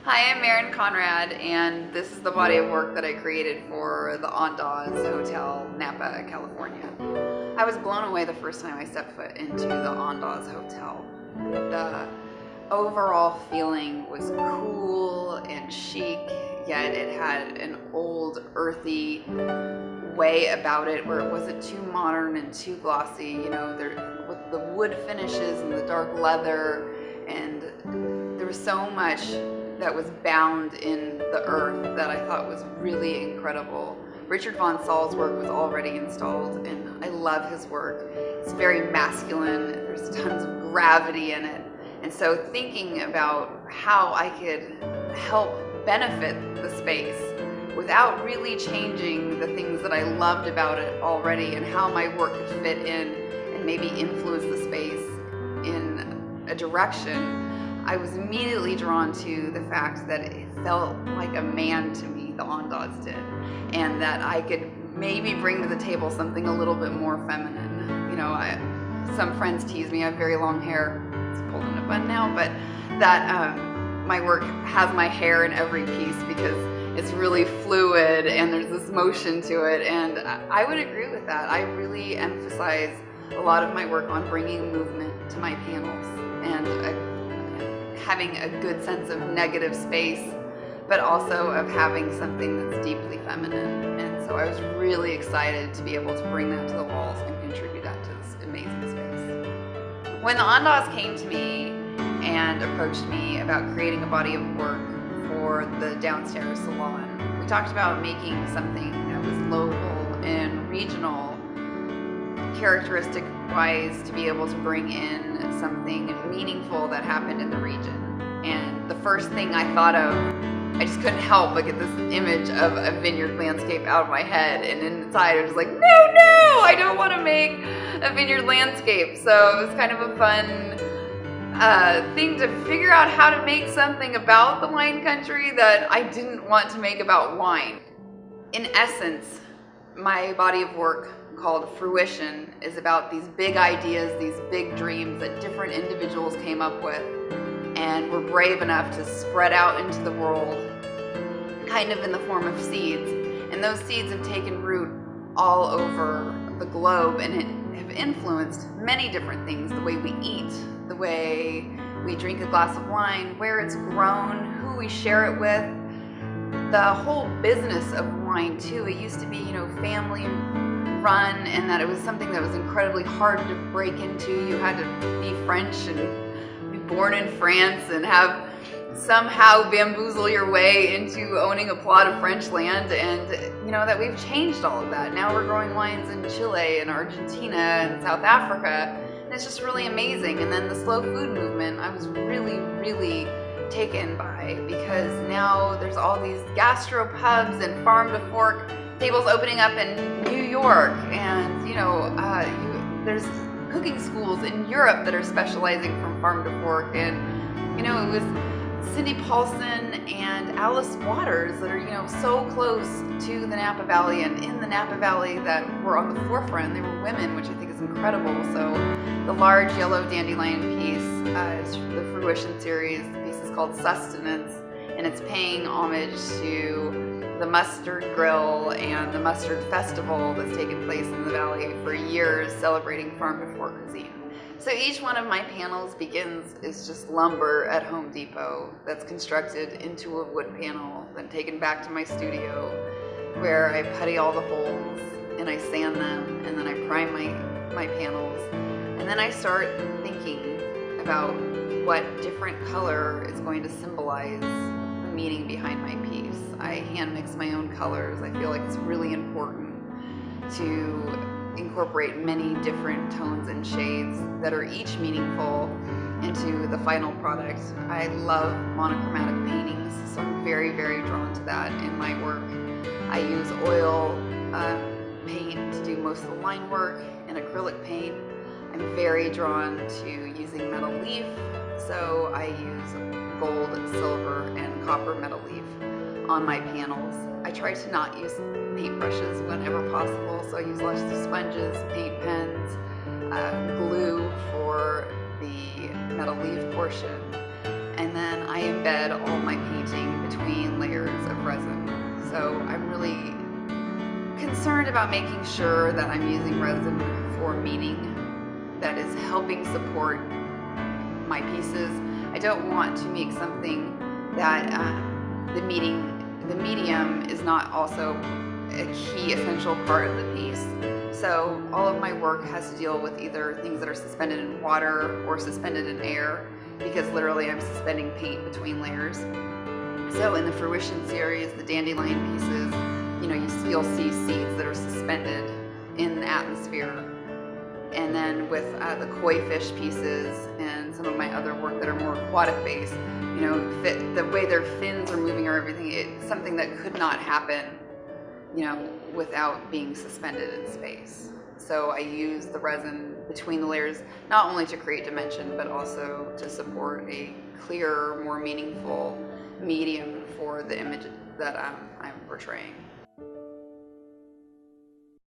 Hi, I'm Maren Conrad, and this is the body of work that I created for the Andaz Hotel, Napa, California. I was blown away the first time I stepped foot into the Andaz Hotel. The overall feeling was cool and chic, yet it had an old, earthy way about it where it wasn't too modern and too glossy, with the wood finishes and the dark leather, and there was so much that was bound in the earth that I thought was really incredible. Richard von Saul's work was already installed, and I love his work. It's very masculine, there's tons of gravity in it, and so thinking about how I could help benefit the space without really changing the things that I loved about it already and how my work could fit in and maybe influence the space in a direction, I was immediately drawn to the fact that it felt like a man to me, the Andaz did, and that I could maybe bring to the table something a little bit more feminine. Some friends tease me, I have very long hair, it's pulled in a bun now, but that my work has my hair in every piece because it's really fluid and there's this motion to it, and I would agree with that. I really emphasize a lot of my work on bringing movement to my panels and having a good sense of negative space, but also of having something that's deeply feminine. And so I was really excited to be able to bring that to the walls and contribute that to this amazing space. When the Andaz came to me and approached me about creating a body of work for the downstairs salon, we talked about making something that was local and regional, characteristic wise, to be able to bring in something meaningful that happened in the region. And the first thing I thought of, I just couldn't help but get this image of a vineyard landscape out of my head, and inside I was like, no, I don't want to make a vineyard landscape. So it was kind of a fun thing to figure out how to make something about the wine country that I didn't want to make about wine. In essence, my body of work called Fruition is about these big ideas, these big dreams that different individuals came up with and were brave enough to spread out into the world, kind of in the form of seeds. And those seeds have taken root all over the globe and have influenced many different things: the way we eat, the way we drink a glass of wine, where it's grown, who we share it with, the whole business of wine too. It used to be, family run, and that it was something that was incredibly hard to break into. You had to be French and be born in France and have somehow bamboozle your way into owning a plot of French land, and that we've changed all of that. Now we're growing wines in Chile and Argentina and South Africa, and it's just really amazing. And then the slow food movement, I was really, really taken by, because now there's all these gastro pubs and farm to fork tables opening up in New York, and there's cooking schools in Europe that are specializing from farm to fork, and it was Cindy Paulson and Alice Waters that are so close to the Napa Valley and in the Napa Valley that were on the forefront. They were women, which I think is incredible. So the large yellow dandelion piece is the Fruition Series. The piece is called Sustenance, and it's paying homage to the Mustard Grill and the Mustard Festival that's taken place in the valley for years, celebrating farm to fork cuisine. So each one of my panels begins as just lumber at Home Depot that's constructed into a wood panel, then taken back to my studio where I putty all the holes and I sand them, and then I prime my panels, and then I start thinking about what different color is going to symbolize the meaning behind my piece. I hand mix my own colors. I feel like it's really important to incorporate many different tones and shades that are each meaningful into the final product. I love monochromatic paintings, so I'm very, very drawn to that in my work. I use oil paint to do most of the line work and acrylic paint. I'm very drawn to using metal leaf, so I use gold, silver, and copper metal leaf on my panels. I try to not use paintbrushes whenever possible, so I use lots of sponges, paint pens, glue for the metal leaf portion, and then I embed all my painting between layers of resin. So I'm really concerned about making sure that I'm using resin for meaning that is helping support my pieces. I don't want to make something that the medium is not also a key essential part of the piece. So all of my work has to deal with either things that are suspended in water or suspended in air, because literally I'm suspending paint between layers. So in the Fruition Series, the dandelion pieces, you'll see seeds that are suspended in the atmosphere. And then with the koi fish pieces and some of my other work that are more aquatic based, the way their fins are moving or everything, it's something that could not happen, without being suspended in space. So I use the resin between the layers, not only to create dimension, but also to support a clearer, more meaningful medium for the image that I'm portraying.